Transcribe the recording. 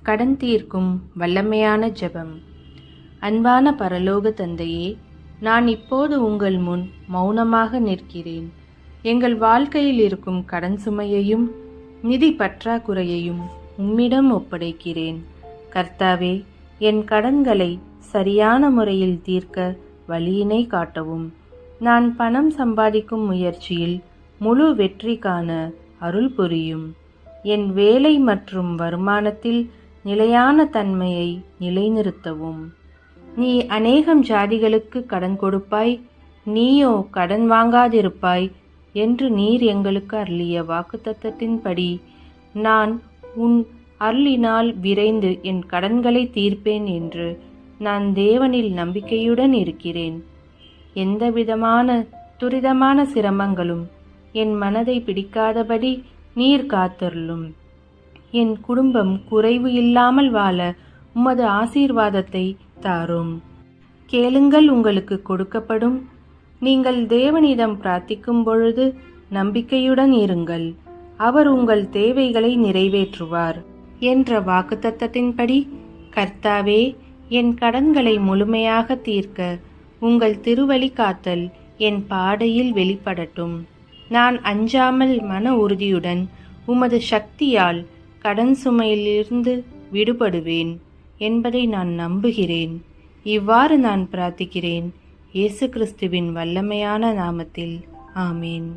கடன் தீர்க்கும் வல்லமையான ஜெபம். அன்பான பரலோக தந்தையே, நான் இப்போது உங்கள் முன் மௌனமாக நிற்கிறேன். எங்கள் வாழ்க்கையில் இருக்கும் கடன் சுமையையும் நிதி பற்றாக்குறையையும் உம்மிடம் ஒப்படைக்கிறேன். கர்த்தாவே, என் கடன்களை சரியான முறையில் தீர்க்க வழியினை காட்டவும். நான் பணம் சம்பாதிக்கும் முயற்சியில் முழு வெற்றி காண அருள் புரியும். என் வேலை மற்றும் வருமானத்தில் நிலையான தன்மையை நிலைநிறுத்தவும். நீ அநேகம் ஜாதிகளுக்கு கடன் கொடுப்பாய், நீயோ கடன் வாங்காதிருப்பாய் என்று நீர் எங்களுக்கு அருளிய வாக்குத்தத்தத்தின்படி நான் உன் அருளினால் விரைந்து என் கடன்களை தீர்ப்பேன் என்று நான் தேவனில் நம்பிக்கையுடன் இருக்கிறேன். எந்தவிதமான துரிதமான சிரமங்களும் என் மனதை பிடிக்காதபடி நீர் காத்தருளும். என் குடும்பம் குறைவு இல்லாமல் வாழ உமது ஆசீர்வாதத்தை தாரும். கேளுங்கள், உங்களுக்கு கொடுக்கப்படும். நீங்கள் தேவனிடம் பிரார்த்திக்கும் பொழுது நம்பிக்கையுடன் இருங்கள், அவர் உங்கள் தேவைகளை நிறைவேற்றுவார் என்ற வாக்குத்தத்தத்தின்படி கர்த்தாவே, என் கடன்களை முழுமையாக தீர்க்க உங்கள் திருவழி காத்தல் என் பாடையில் வெளிப்படட்டும். நான் அஞ்சாமல் மன உறுதியுடன் உமது சக்தியால் கடன் சுமையிலிருந்து விடுபடுவேன் என்பதை நான் நம்புகிறேன். இவ்வாறு நான் பிரார்த்திக்கிறேன், இயேசு கிறிஸ்துவின் வல்லமையான நாமத்தில். ஆமேன்.